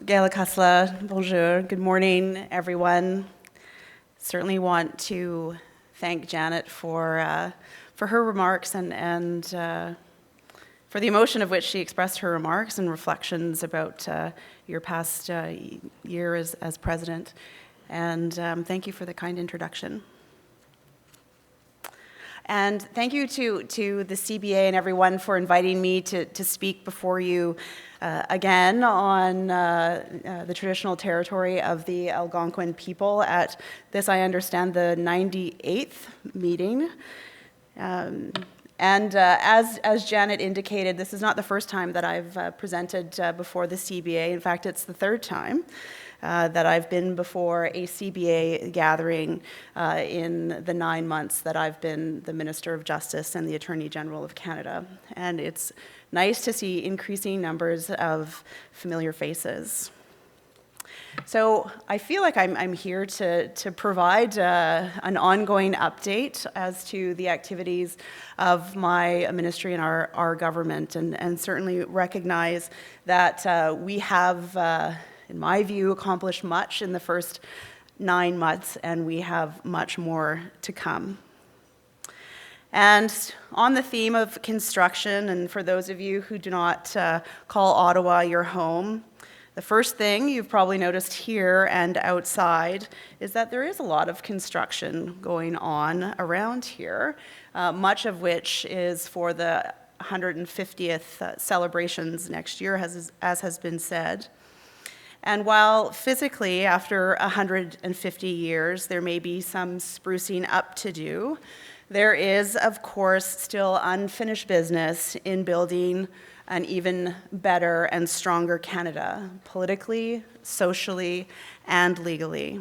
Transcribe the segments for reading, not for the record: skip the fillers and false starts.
Gaila Kasla, bonjour, good morning, everyone. Certainly want to thank Janet for her remarks and for the emotion of which she expressed her remarks and reflections about your past year as president. And thank you for the kind introduction. And thank you to the CBA and everyone for inviting me to speak before you again on the traditional territory of the Algonquin people at this, I understand, the 98th meeting. And as Janet indicated, this is not the first time that I've presented before the CBA. In fact, it's the third time that I've been before a CBA gathering in the 9 months that I've been the Minister of Justice and the Attorney General of Canada. And it's nice to see increasing numbers of familiar faces. So I feel like I'm here to provide an ongoing update as to the activities of my ministry and our government, and certainly recognize that we have, in my view, accomplished much in the first 9 months, and we have much more to come. And on the theme of construction, and for those of you who do not call Ottawa your home, the first thing you've probably noticed here and outside is that there is a lot of construction going on around here, much of which is for the 150th celebrations next year, as has been said. And while physically, after 150 years, there may be some sprucing up to do, there is, of course, still unfinished business in building an even better and stronger Canada, politically, socially, and legally.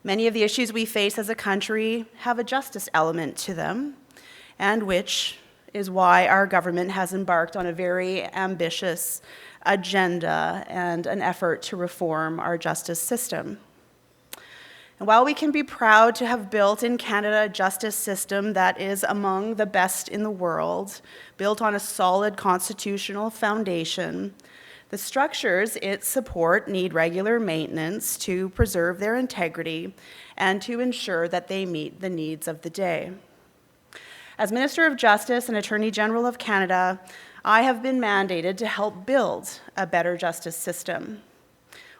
Many of the issues we face as a country have a justice element to them, and which is why our government has embarked on a very ambitious agenda and an effort to reform our justice system. And while we can be proud to have built in Canada a justice system that is among the best in the world, built on a solid constitutional foundation, the structures it supports need regular maintenance to preserve their integrity and to ensure that they meet the needs of the day. As Minister of Justice and Attorney General of Canada, I have been mandated to help build a better justice system.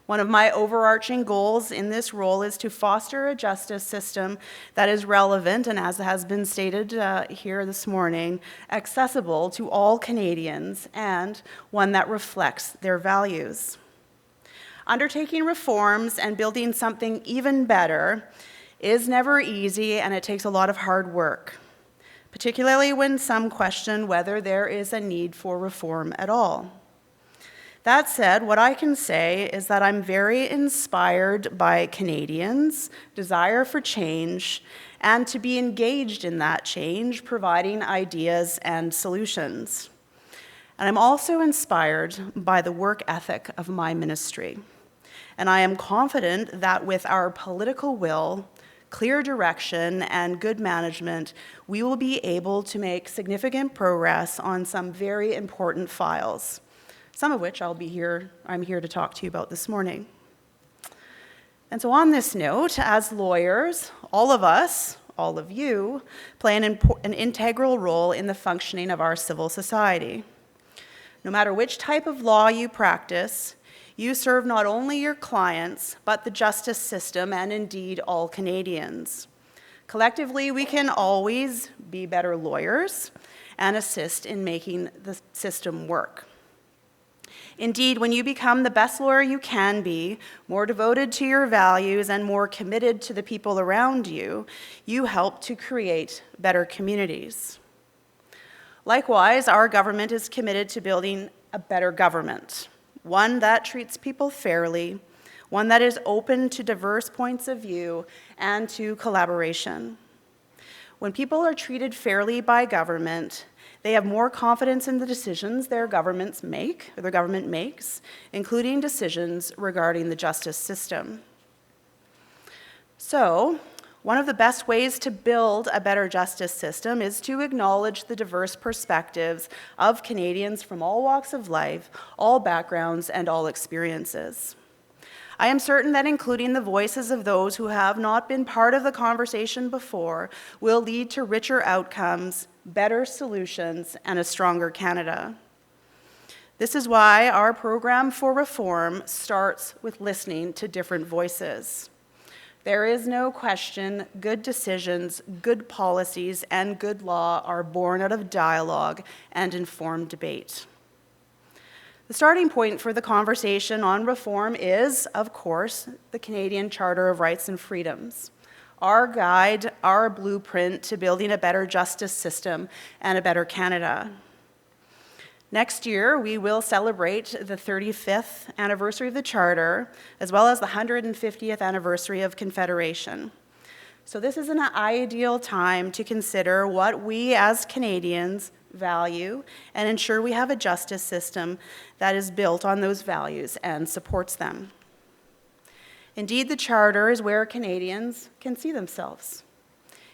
One of my overarching goals in this role is to foster a justice system that is relevant and, as has been stated here this morning, accessible to all Canadians, and one that reflects their values. Undertaking reforms and building something even better is never easy, and it takes a lot of hard work, particularly when some question whether there is a need for reform at all. That said, what I can say is that I'm very inspired by Canadians' desire for change and to be engaged in that change, providing ideas and solutions. And I'm also inspired by the work ethic of my ministry. And I am confident that with our political will, clear direction, and good management, we will be able to make significant progress on some very important files, some of which I'm here to talk to you about this morning. And so on this note, as lawyers, all of us, all of you, play an integral role in the functioning of our civil society. No matter which type of law you practice, you serve not only your clients, but the justice system and indeed all Canadians. Collectively, we can always be better lawyers and assist in making the system work. Indeed, when you become the best lawyer you can be, more devoted to your values and more committed to the people around you, you help to create better communities. Likewise, our government is committed to building a better government, one that treats people fairly, one that is open to diverse points of view and to collaboration. When people are treated fairly by government, they have more confidence in the decisions their government makes, including decisions regarding the justice system. So, One of the best ways to build a better justice system is to acknowledge the diverse perspectives of Canadians from all walks of life, all backgrounds, and all experiences. I am certain that including the voices of those who have not been part of the conversation before will lead to richer outcomes, better solutions, and a stronger Canada. This is why our program for reform starts with listening to different voices. There is no question good decisions, good policies, and good law are born out of dialogue and informed debate. The starting point for the conversation on reform is, of course, the Canadian Charter of Rights and Freedoms, our guide, our blueprint to building a better justice system and a better Canada. Next year, we will celebrate the 35th anniversary of the Charter, as well as the 150th anniversary of Confederation. So this is an ideal time to consider what we as Canadians value and ensure we have a justice system that is built on those values and supports them. Indeed, the Charter is where Canadians can see themselves.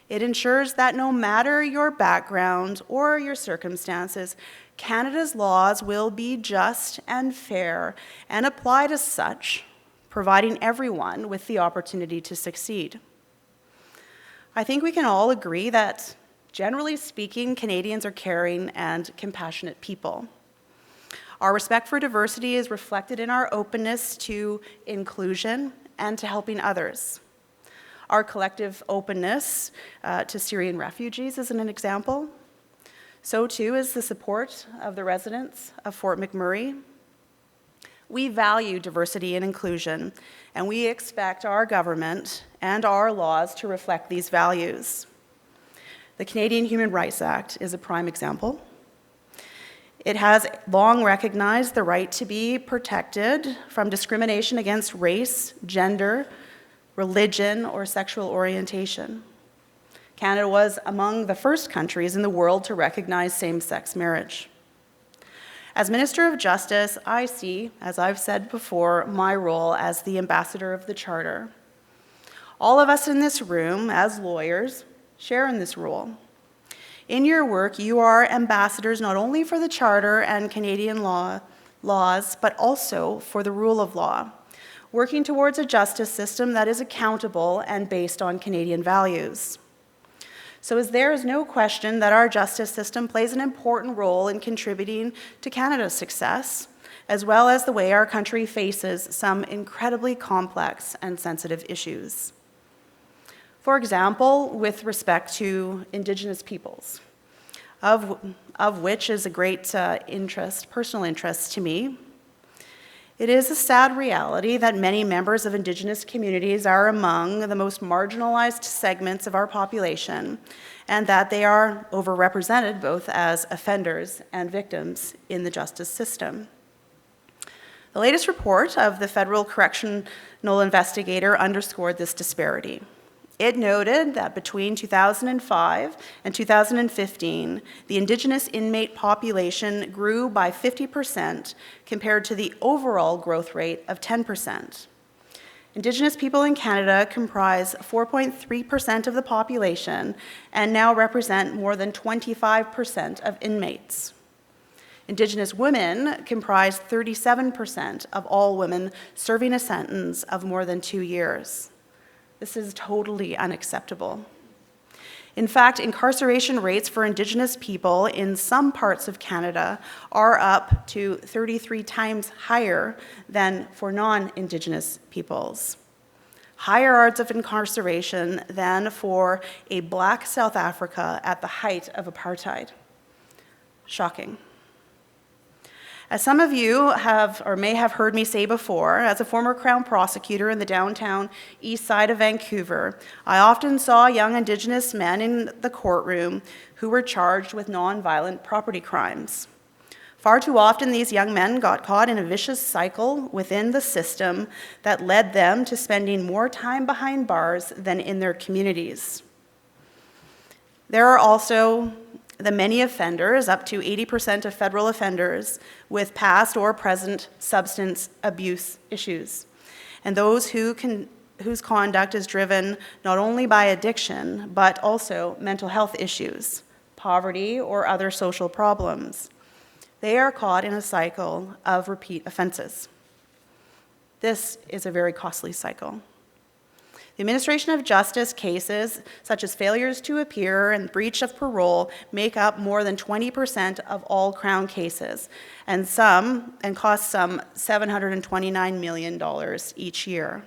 It ensures that no matter your background or your circumstances, Canada's laws will be just and fair and applied as such, providing everyone with the opportunity to succeed. I think we can all agree that, generally speaking, Canadians are caring and compassionate people. Our respect for diversity is reflected in our openness to inclusion and to helping others. Our collective openness to Syrian refugees is an example. So too is the support of the residents of Fort McMurray. We value diversity and inclusion, and we expect our government and our laws to reflect these values. The Canadian Human Rights Act is a prime example. It has long recognized the right to be protected from discrimination against race, gender, religion, or sexual orientation. Canada was among the first countries in the world to recognize same-sex marriage. As Minister of Justice, I see, as I've said before, my role as the ambassador of the Charter. All of us in this room, as lawyers, share in this role. In your work, you are ambassadors not only for the Charter and Canadian laws, but also for the rule of law, working towards a justice system that is accountable and based on Canadian values. So as there is no question that our justice system plays an important role in contributing to Canada's success, as well as the way our country faces some incredibly complex and sensitive issues. For example, with respect to Indigenous peoples, of which is a great personal interest to me. It is a sad reality that many members of Indigenous communities are among the most marginalized segments of our population, and that they are overrepresented both as offenders and victims in the justice system. The latest report of the Federal Correctional Investigator underscored this disparity. It noted that between 2005 and 2015, the Indigenous inmate population grew by 50% compared to the overall growth rate of 10%. Indigenous people in Canada comprise 4.3% of the population and now represent more than 25% of inmates. Indigenous women comprise 37% of all women serving a sentence of more than 2 years. This is totally unacceptable. In fact, incarceration rates for Indigenous people in some parts of Canada are up to 33 times higher than for non-Indigenous peoples. Higher odds of incarceration than for a Black South Africa at the height of apartheid. Shocking. As some of you have or may have heard me say before, as a former Crown prosecutor in the downtown east side of Vancouver, I often saw young Indigenous men in the courtroom who were charged with non-violent property crimes. Far too often, these young men got caught in a vicious cycle within the system that led them to spending more time behind bars than in their communities. There are also the many offenders, up to 80% of federal offenders, with past or present substance abuse issues, and those who whose conduct is driven not only by addiction, but also mental health issues, poverty, or other social problems. They are caught in a cycle of repeat offenses. This is a very costly cycle. The administration of justice cases, such as failures to appear and breach of parole, make up more than 20% of all Crown cases, and cost some $729 million each year.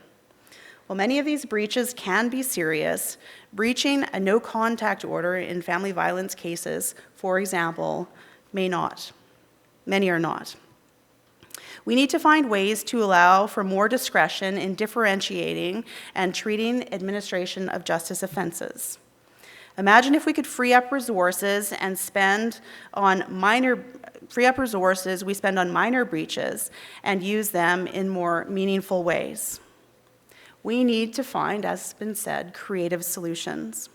While many of these breaches can be serious, breaching a no-contact order in family violence cases, for example, may not. Many are not. We need to find ways to allow for more discretion in differentiating and treating administration of justice offenses. Imagine if we could free up resources we spend on minor breaches and use them in more meaningful ways. We need to find, as has been said, creative solutions.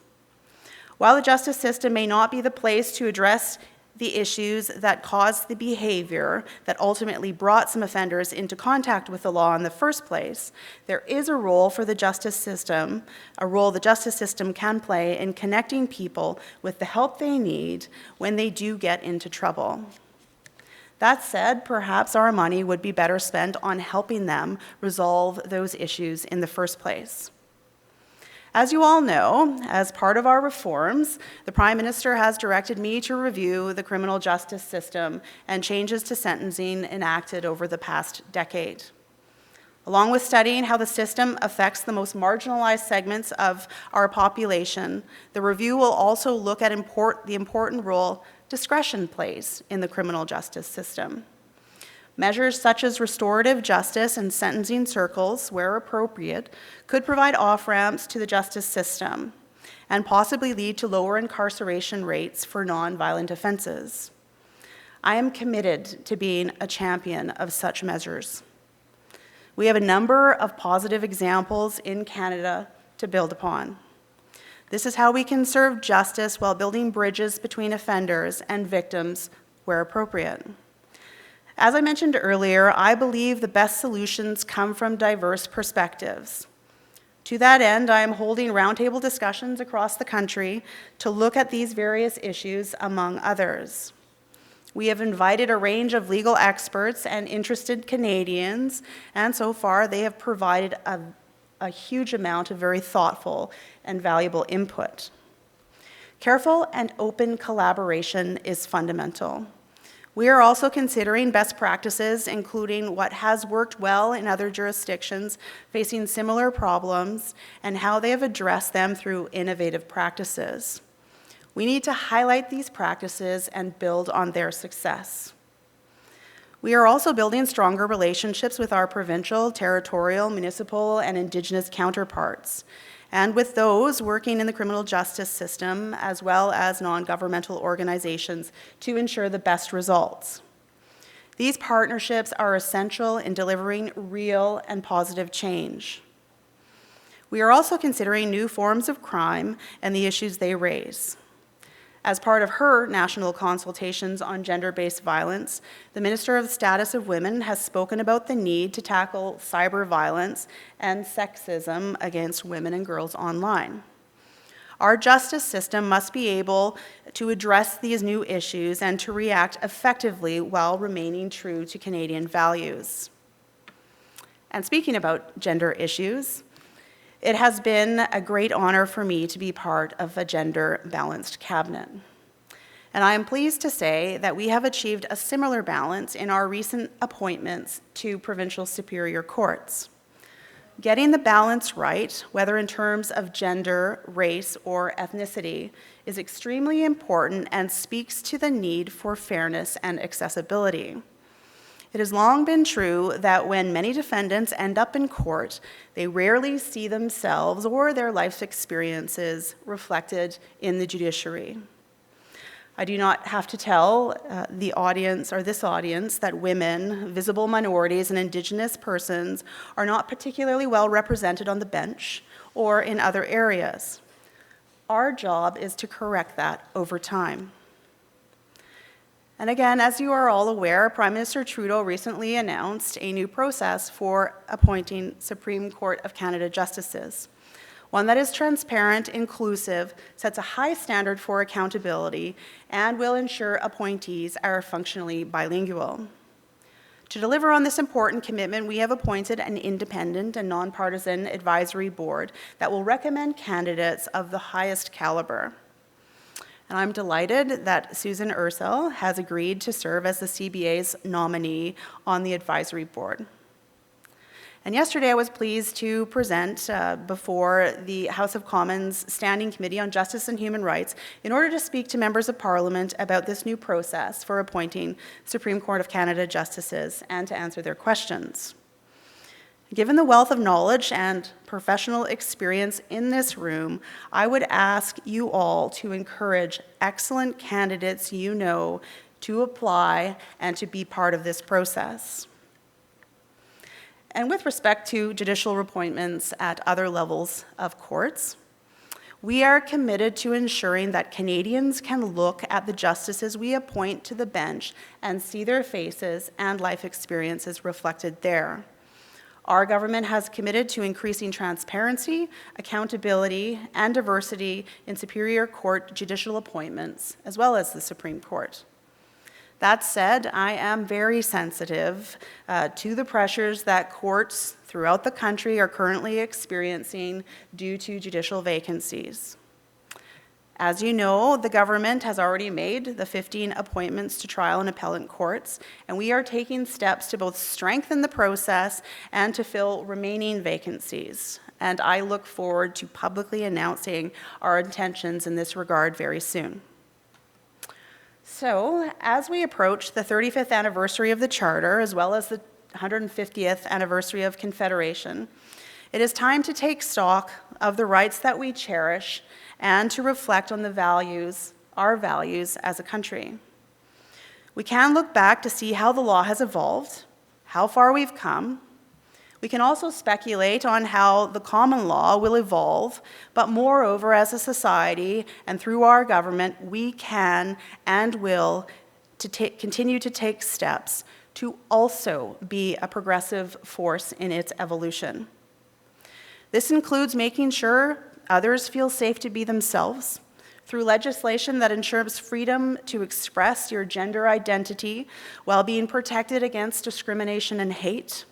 While the justice system may not be the place to address the issues that caused the behavior that ultimately brought some offenders into contact with the law in the first place, there is a role for the justice system, a role the justice system can play in connecting people with the help they need when they do get into trouble. That said, perhaps our money would be better spent on helping them resolve those issues in the first place. As you all know, as part of our reforms, the Prime Minister has directed me to review the criminal justice system and changes to sentencing enacted over the past decade. Along with studying how the system affects the most marginalized segments of our population, the review will also look at the important role discretion plays in the criminal justice system. Measures such as restorative justice and sentencing circles, where appropriate, could provide off-ramps to the justice system and possibly lead to lower incarceration rates for nonviolent offenses. I am committed to being a champion of such measures. We have a number of positive examples in Canada to build upon. This is how we can serve justice while building bridges between offenders and victims where appropriate. As I mentioned earlier, I believe the best solutions come from diverse perspectives. To that end, I am holding roundtable discussions across the country to look at these various issues, among others. We have invited a range of legal experts and interested Canadians, and so far they have provided a huge amount of very thoughtful and valuable input. Careful and open collaboration is fundamental. We are also considering best practices, including what has worked well in other jurisdictions facing similar problems and how they have addressed them through innovative practices. We need to highlight these practices and build on their success. We are also building stronger relationships with our provincial, territorial, municipal, and Indigenous counterparts, and with those working in the criminal justice system, as well as non-governmental organizations, to ensure the best results. These partnerships are essential in delivering real and positive change. We are also considering new forms of crime and the issues they raise. As part of her national consultations on gender-based violence, the Minister of the Status of Women has spoken about the need to tackle cyber violence and sexism against women and girls online. Our justice system must be able to address these new issues and to react effectively while remaining true to Canadian values. And speaking about gender issues, it has been a great honor for me to be part of a gender-balanced cabinet. And I am pleased to say that we have achieved a similar balance in our recent appointments to provincial superior courts. Getting the balance right, whether in terms of gender, race, or ethnicity, is extremely important and speaks to the need for fairness and accessibility. It has long been true that when many defendants end up in court, they rarely see themselves or their life experiences reflected in the judiciary. I do not have to tell the audience or this audience that women, visible minorities, and Indigenous persons are not particularly well represented on the bench or in other areas. Our job is to correct that over time. And again, as you are all aware, Prime Minister Trudeau recently announced a new process for appointing Supreme Court of Canada justices. One that is transparent, inclusive, sets a high standard for accountability, and will ensure appointees are functionally bilingual. To deliver on this important commitment, we have appointed an independent and nonpartisan advisory board that will recommend candidates of the highest caliber. And I'm delighted that Susan Ursel has agreed to serve as the CBA's nominee on the advisory board. And yesterday I was pleased to present before the House of Commons Standing Committee on Justice and Human Rights in order to speak to members of Parliament about this new process for appointing Supreme Court of Canada justices and to answer their questions. Given the wealth of knowledge and professional experience in this room, I would ask you all to encourage excellent candidates you know to apply and to be part of this process. And with respect to judicial appointments at other levels of courts, we are committed to ensuring that Canadians can look at the justices we appoint to the bench and see their faces and life experiences reflected there. Our government has committed to increasing transparency, accountability, and diversity in Superior Court judicial appointments, as well as the Supreme Court. That said, I am very sensitive to the pressures that courts throughout the country are currently experiencing due to judicial vacancies. As you know, the government has already made the 15 appointments to trial and appellate courts, and we are taking steps to both strengthen the process and to fill remaining vacancies. And I look forward to publicly announcing our intentions in this regard very soon. So, as we approach the 35th anniversary of the Charter, as well as the 150th anniversary of Confederation, it is time to take stock of the rights that we cherish and to reflect on the values, our values as a country. We can look back to see how the law has evolved, how far we've come. We can also speculate on how the common law will evolve, but moreover, as a society and through our government, we can and will continue to take steps to also be a progressive force in its evolution. This includes making sure others feel safe to be themselves through legislation that ensures freedom to express your gender identity while being protected against discrimination and hate.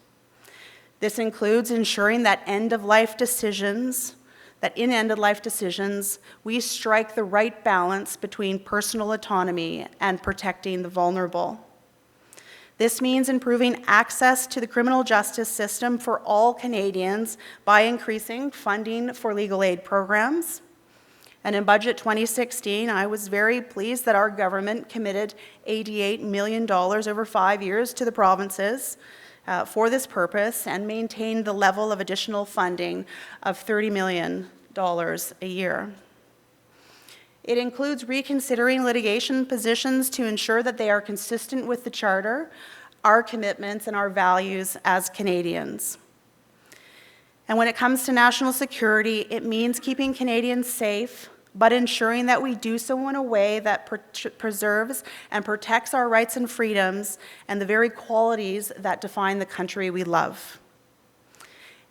This includes ensuring that in end-of-life decisions, we strike the right balance between personal autonomy and protecting the vulnerable. This means improving access to the criminal justice system for all Canadians by increasing funding for legal aid programs. And in Budget 2016, I was very pleased that our government committed $88 million over 5 years to the provinces for this purpose and maintained the level of additional funding of $30 million a year. It includes reconsidering litigation positions to ensure that they are consistent with the Charter, our commitments, and our values as Canadians. And when it comes to national security, it means keeping Canadians safe, but ensuring that we do so in a way that preserves and protects our rights and freedoms and the very qualities that define the country we love.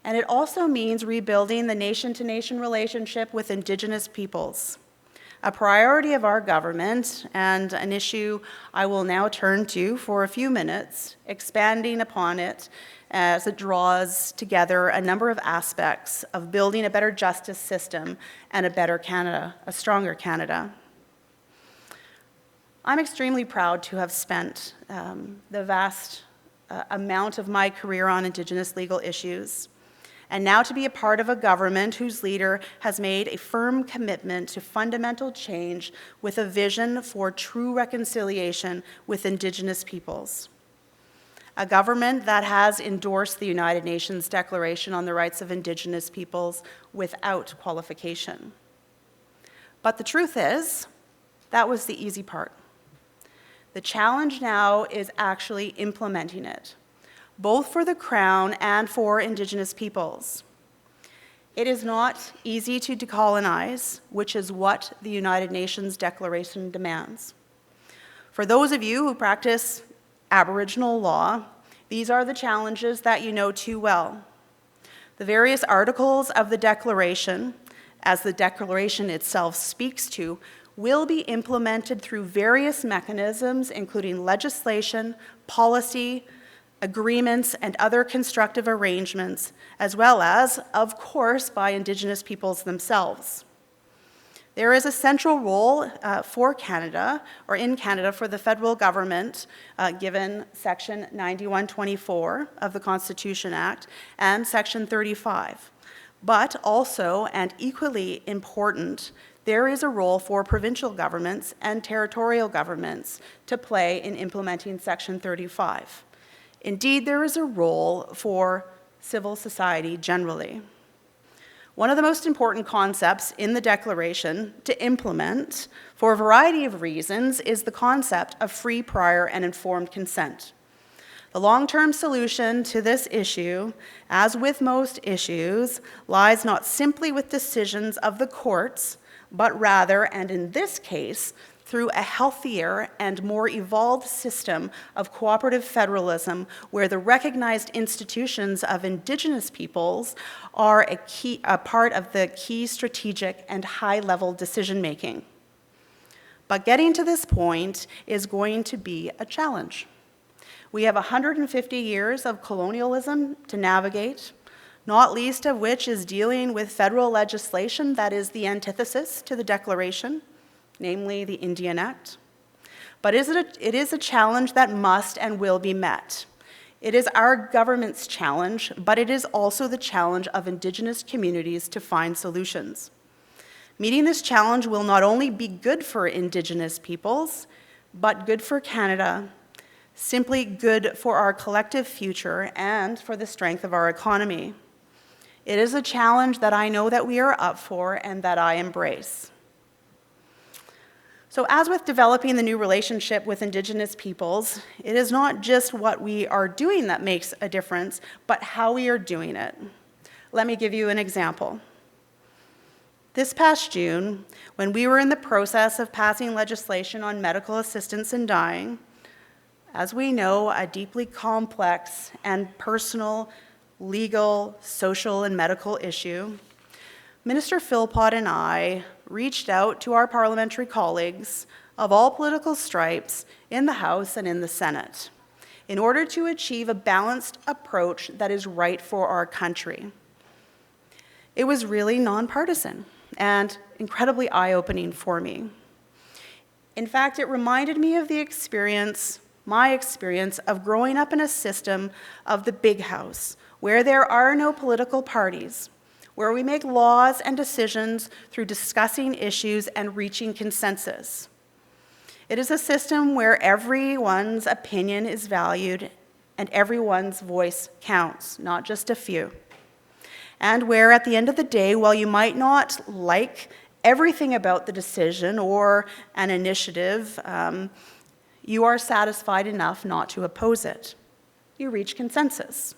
And it also means rebuilding the nation-to-nation relationship with Indigenous peoples, a priority of our government and an issue I will now turn to for a few minutes, expanding upon it as it draws together a number of aspects of building a better justice system and a better Canada, a stronger Canada. I'm extremely proud to have spent the vast amount of my career on Indigenous legal issues, and now to be a part of a government whose leader has made a firm commitment to fundamental change with a vision for true reconciliation with Indigenous peoples. A government that has endorsed the United Nations Declaration on the Rights of Indigenous Peoples without qualification. But the truth is, that was the easy part. The challenge now is actually implementing it, both for the Crown and for Indigenous peoples. It is not easy to decolonize, which is what the United Nations Declaration demands. For those of you who practice Aboriginal law, these are the challenges that you know too well. The various articles of the Declaration, as the Declaration itself speaks to, will be implemented through various mechanisms, including legislation, policy, agreements, and other constructive arrangements, as well as, of course, by Indigenous peoples themselves. There is a central role for Canada, or in Canada, for the federal government, given Section 9124 of the Constitution Act and Section 35. But also, and equally important, there is a role for provincial governments and territorial governments to play in implementing Section 35. Indeed, there is a role for civil society generally. One of the most important concepts in the Declaration to implement, for a variety of reasons, is the concept of free, prior, and informed consent. The long-term solution to this issue, as with most issues, lies not simply with decisions of the courts, but rather, and in this case, through a healthier and more evolved system of cooperative federalism where the recognized institutions of Indigenous peoples are a part of the key strategic and high-level decision-making. But getting to this point is going to be a challenge. We have 150 years of colonialism to navigate, not least of which is dealing with federal legislation that is the antithesis to the Declaration, namely the Indian Act. But it is a challenge that must and will be met. It is our government's challenge, but it is also the challenge of Indigenous communities to find solutions. Meeting this challenge will not only be good for Indigenous peoples, but good for Canada, simply good for our collective future and for the strength of our economy. It is a challenge that I know that we are up for and that I embrace. So as with developing the new relationship with Indigenous peoples, it is not just what we are doing that makes a difference, but how we are doing it. Let me give you an example. This past June, when we were in the process of passing legislation on medical assistance in dying, as we know, a deeply complex and personal, legal, social, and medical issue, Minister Philpott and I reached out to our parliamentary colleagues of all political stripes in the House and in the Senate in order to achieve a balanced approach that is right for our country. It was really nonpartisan and incredibly eye-opening for me. In fact, it reminded me of my experience of growing up in a system of the big house, where there are no political parties, where we make laws and decisions through discussing issues and reaching consensus. It is a system where everyone's opinion is valued and everyone's voice counts, not just a few. And where at the end of the day, while you might not like everything about the decision or an initiative, you are satisfied enough not to oppose it. You reach consensus.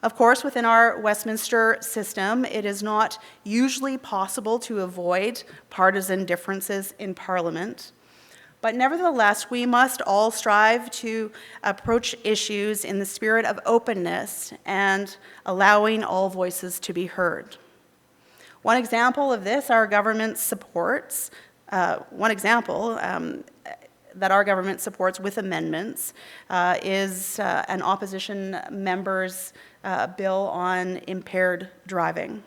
Of course, within our Westminster system, it is not usually possible to avoid partisan differences in Parliament. But nevertheless, we must all strive to approach issues in the spirit of openness and allowing all voices to be heard. One example of this our government supports, that our government supports with amendments is an opposition member's bill on impaired driving.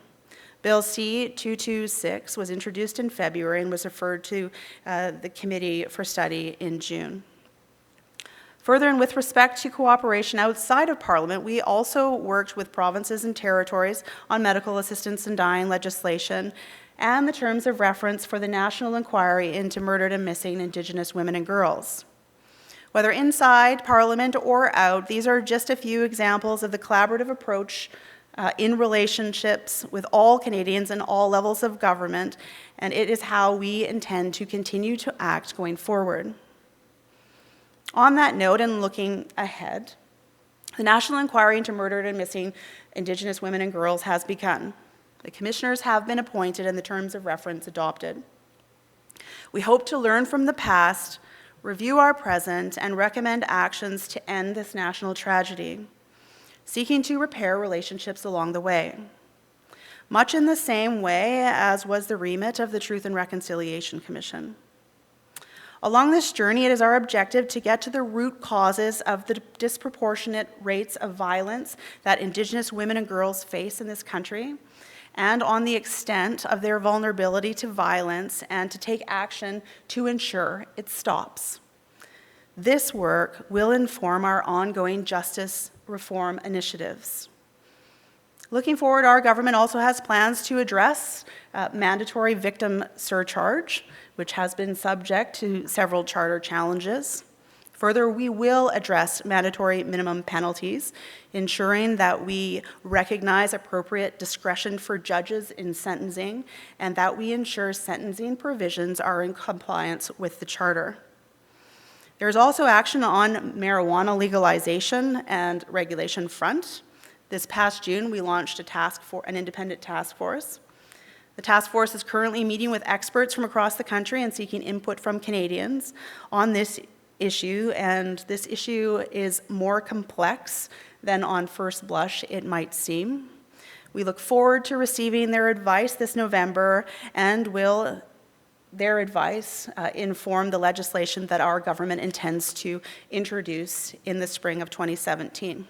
Bill C-226 was introduced in February and was referred to the Committee for Study in June. Further, and with respect to cooperation outside of Parliament, we also worked with provinces and territories on medical assistance in dying legislation and the terms of reference for the National Inquiry into Murdered and Missing Indigenous Women and Girls. Whether inside Parliament or out, these are just a few examples of the collaborative approach in relationships with all Canadians and all levels of government, and it is how we intend to continue to act going forward. On that note, and looking ahead, the National Inquiry into Murdered and Missing Indigenous Women and Girls has begun. The commissioners have been appointed and the terms of reference adopted. We hope to learn from the past, review our present, and recommend actions to end this national tragedy, seeking to repair relationships along the way, much in the same way as was the remit of the Truth and Reconciliation Commission. Along this journey, it is our objective to get to the root causes of the disproportionate rates of violence that Indigenous women and girls face in this country, and on the extent of their vulnerability to violence, and to take action to ensure it stops. This work will inform our ongoing justice reform initiatives. Looking forward, our government also has plans to address mandatory victim surcharge, which has been subject to several charter challenges. Further, we will address mandatory minimum penalties, ensuring that we recognize appropriate discretion for judges in sentencing, and that we ensure sentencing provisions are in compliance with the charter. There is also action on marijuana legalization and regulation front. This past June, we launched an independent task force. The task force is currently meeting with experts from across the country and seeking input from Canadians on this issue, and this issue is more complex than on first blush it might seem. We look forward to receiving their advice this November, and will their advice inform the legislation that our government intends to introduce in the spring of 2017.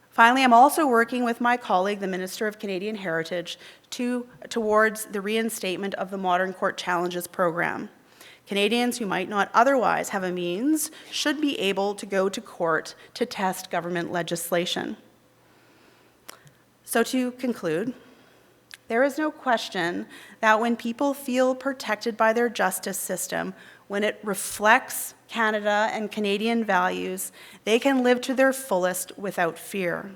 Finally, I'm also working with my colleague, the Minister of Canadian Heritage, towards the reinstatement of the Modern Court Challenges program. Canadians who might not otherwise have a means should be able to go to court to test government legislation. So to conclude, there is no question that when people feel protected by their justice system, when it reflects Canada and Canadian values, they can live to their fullest without fear.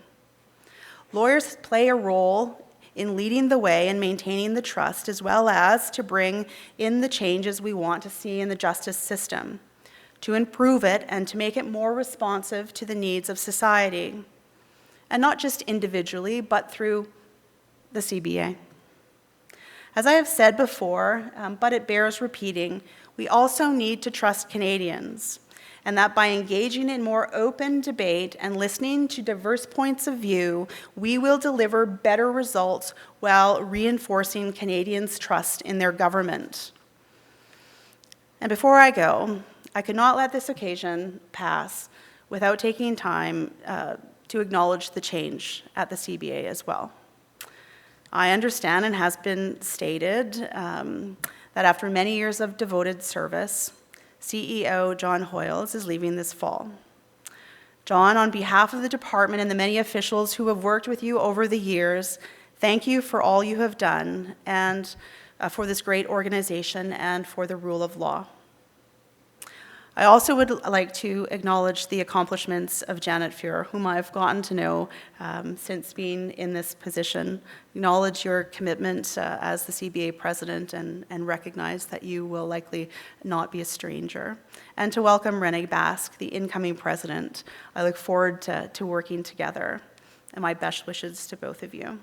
Lawyers play a role in leading the way and maintaining the trust, as well as to bring in the changes we want to see in the justice system, to improve it and to make it more responsive to the needs of society, and not just individually, but through the CBA. As I have said before, but it bears repeating, we also need to trust Canadians, and that by engaging in more open debate and listening to diverse points of view, we will deliver better results while reinforcing Canadians' trust in their government. And before I go, I could not let this occasion pass without taking time to acknowledge the change at the CBA as well. I understand, and has been stated, that after many years of devoted service, CEO John Hoyles is leaving this fall. John, on behalf of the department and the many officials who have worked with you over the years, thank you for all you have done, and for this great organization and for the rule of law. I also would like to acknowledge the accomplishments of Janet Fuhrer, whom I've gotten to know since being in this position. Acknowledge your commitment as the CBA president, and recognize that you will likely not be a stranger. And to welcome Renee Basque, the incoming president. I look forward to working together, and my best wishes to both of you.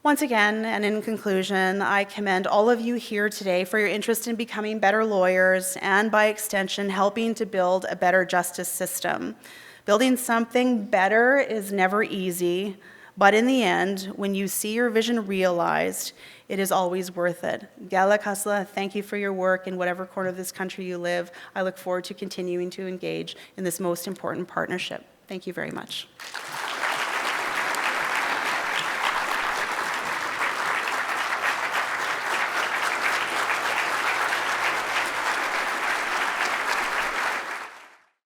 Once again, and in conclusion, I commend all of you here today for your interest in becoming better lawyers, and by extension, helping to build a better justice system. Building something better is never easy, but in the end, when you see your vision realized, it is always worth it. Gala Kasla, thank you for your work in whatever corner of this country you live. I look forward to continuing to engage in this most important partnership. Thank you very much.